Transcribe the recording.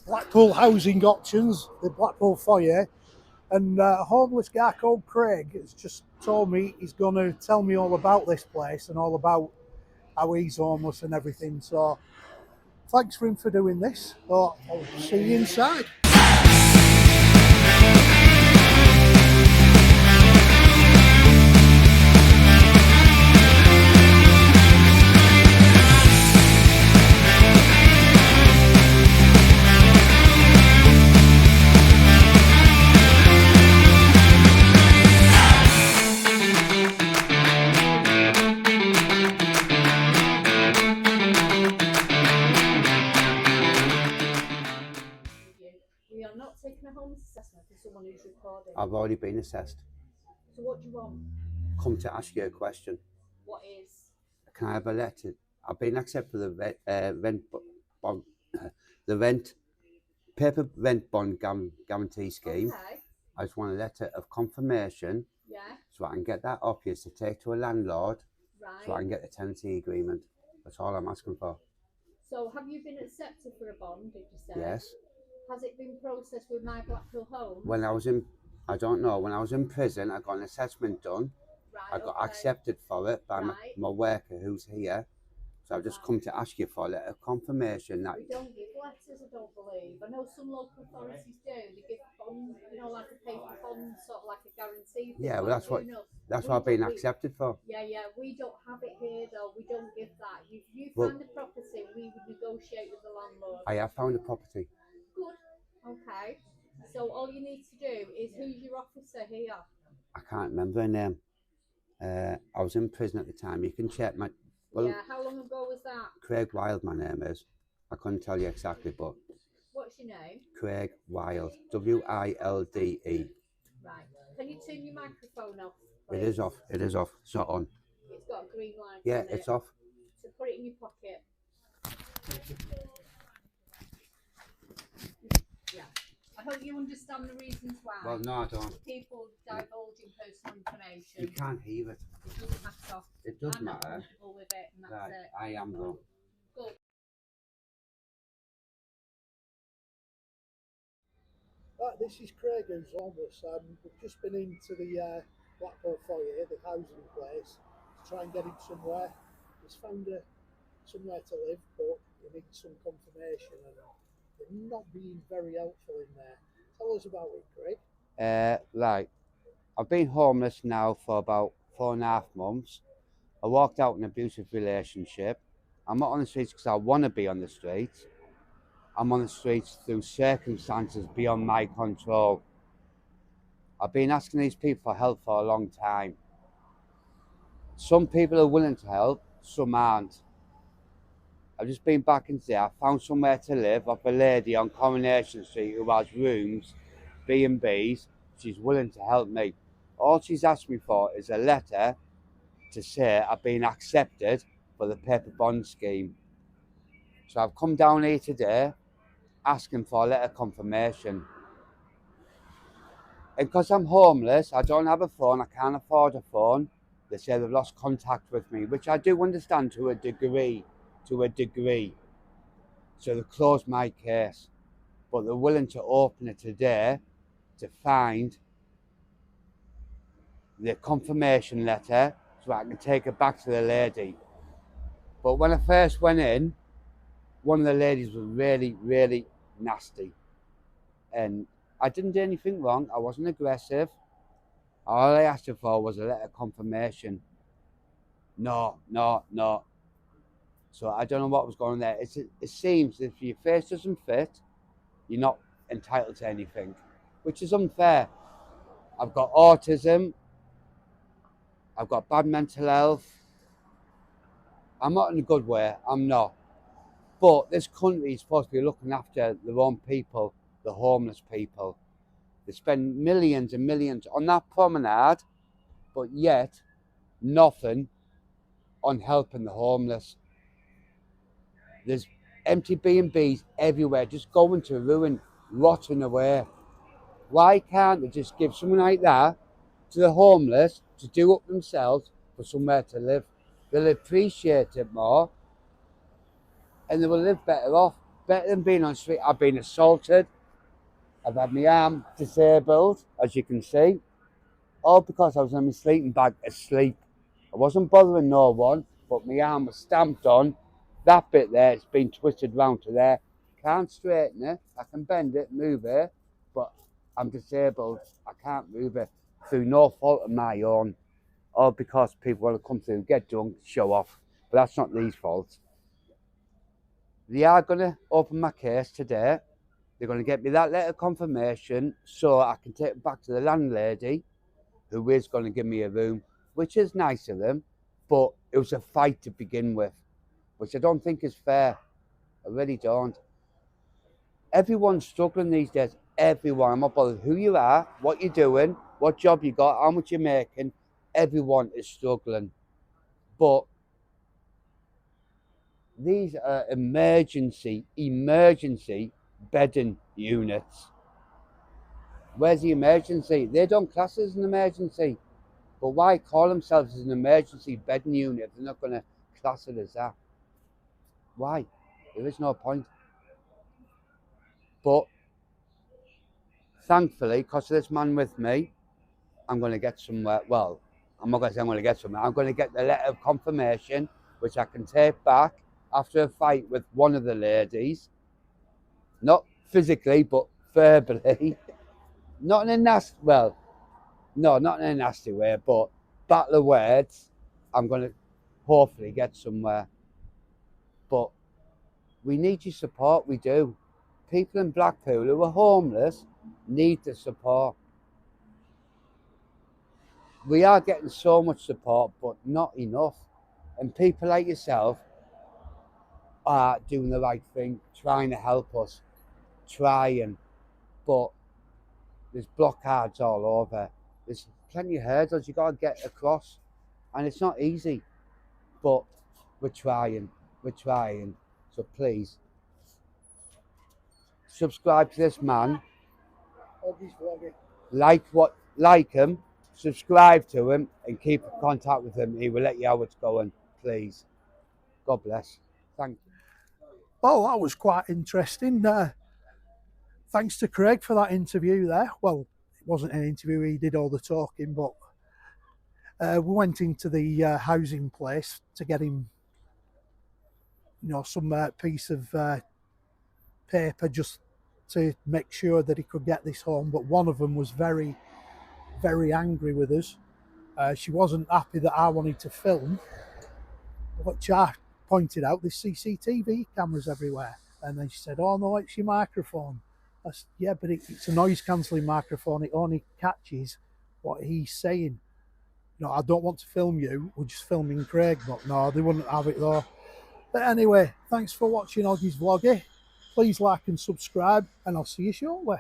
Blackpool housing options, the Blackpool foyer, and a homeless guy called Craig has just told me he's going to tell me all about this place and all about how he's homeless and everything. So thanks for him for doing this. But I'll see you inside. We are not taking a homeless assessment for someone who's recording. I've already been assessed. So what do you want? Come to ask you a question. What is? Can I have a letter? I've been accepted for the rent bond, the rent paper rent bond guarantee scheme. Okay. I just want a letter of confirmation, Yeah. so I can get that off you to take to a landlord, Right. so I can get the tenancy agreement. That's all I'm asking for. So have you been accepted for a bond? Did you say? Yes. Has it been processed with My Blackpool Home? When I was in, I don't know. When I was in prison, I got an assessment done. Right. I got okay. accepted for it by Right. my worker who's here. So I've just come to ask you for a letter of confirmation that. We don't give letters, I don't believe. I know some local authorities do. They give bonds, like a paper bond, sort of like a guarantee. Yeah, well, that's what I've been accepted for. Yeah, we don't have it here though. We don't give that. If you Well, find the property, we would negotiate with the landlord. I have found a property. Good. Okay. So all you need to do is, who's your officer here? I can't remember her name. I was in prison at the time. You can check my. Well, yeah. How long ago was that? Craig Wild, my name is. I couldn't tell you exactly, but. What's your name? Craig Wild. Wilde. Right. Can you turn your microphone off, please? It is off. It is off. It's not on. It's got a green light. Yeah, on it's it. off. So put it in your pocket. Yeah. I hope you understand the reasons why. Well, no, I don't. People divulging personal information. You can't hear it. It doesn't matter. It does I'm not matter. comfortable with it, and that's Right, it. I am though. Good. Right, this is Craig who's homeless. We've just been into the Blackpool foyer, the housing place, to try and get him somewhere. He's found somewhere to live, but he needs some confirmation, and they're not being very helpful in there. Tell us about it, Craig. Right. I've been homeless now for about 4.5 months. I walked out in an abusive relationship. I'm not on the streets because I want to be on the streets. I'm on the streets through circumstances beyond my control. I've been asking these people for help for a long time. Some people are willing to help, some aren't. I've just been back in today. I found somewhere to live off a lady on Coronation Street who has rooms, B&Bs. She's willing to help me. All she's asked me for is a letter to say I've been accepted for the paper bond scheme. So I've come down here today asking for a letter of confirmation. And because I'm homeless, I don't have a phone, I can't afford a phone. They say they've lost contact with me, which I do understand to a degree. So they've closed my case. But they're willing to open it today to find the confirmation letter so I can take it back to the lady. But when I first went in, one of the ladies was really, really nasty. And I didn't do anything wrong. I wasn't aggressive. All I asked her for was a letter of confirmation. No. So I don't know what was going on there. It seems if your face doesn't fit, you're not entitled to anything, which is unfair. I've got autism. I've got bad mental health. I'm not in a good way. I'm not. But this country is supposed to be looking after their own people, the homeless people. They spend millions and millions on that promenade, but yet nothing on helping the homeless. There's empty B&Bs everywhere, just going to ruin, rotting away. Why can't they just give someone like that to the homeless to do up themselves for somewhere to live? They'll appreciate it more and they will live better off. better than being on the street. I've been assaulted. I've had my arm disabled, as you can see, all because I was in my sleeping bag asleep. I wasn't bothering no one, but my arm was stamped on. That bit there, it's been twisted round to there. Can't straighten it. I can bend it, move it, but I'm disabled. I can't move it through no fault of my own, or because people want to come through, get drunk, show off. But that's not these faults. They are going to open my case today. They're going to get me that letter of confirmation so I can take it back to the landlady, who is going to give me a room, which is nice of them, but it was a fight to begin with, which I don't think is fair. I really don't. Everyone's struggling these days. Everyone. I'm not bothered who you are, what you're doing, what job you got, how much you're making. Everyone is struggling. But these are emergency bedding units. Where's the emergency? They don't class it as an emergency. But why call themselves as an emergency bedding unit if they're not going to class it as that? Why? There is no point. But thankfully, because of this man with me, I'm going to get somewhere. Well, I'm not going to say I'm going to get somewhere. I'm going to get the letter of confirmation, which I can take back after a fight with one of the ladies. Not physically, but verbally. Not in a nasty, well, no, not in a nasty way, but battle of words. I'm going to hopefully get somewhere. But we need your support, we do. People in Blackpool who are homeless need the support. We are getting so much support, but not enough. And people like yourself are doing the right thing, trying to help us, trying. But there's blockades all over. There's plenty of hurdles you've got to get across. And it's not easy. But we're trying. So please, subscribe to this man. Like him, subscribe to him, and keep in contact with him. He will let you know how it's going, please. God bless. Thank you. Oh, that was quite interesting. Thanks to Craig for that interview there. Well, it wasn't an interview, he did all the talking, but we went into the housing place to get him, some piece of paper just to make sure that he could get this home. But one of them was very, very angry with us. She wasn't happy that I wanted to film, which I pointed out, there's CCTV cameras everywhere. And then she said, oh no, it's your microphone. I said, yeah, but it's a noise cancelling microphone. It only catches what he's saying. I don't want to film you. We're just filming Craig. But no, they wouldn't have it though. But anyway, thanks for watching Oggie's Vloggy. Please like and subscribe, and I'll see you shortly.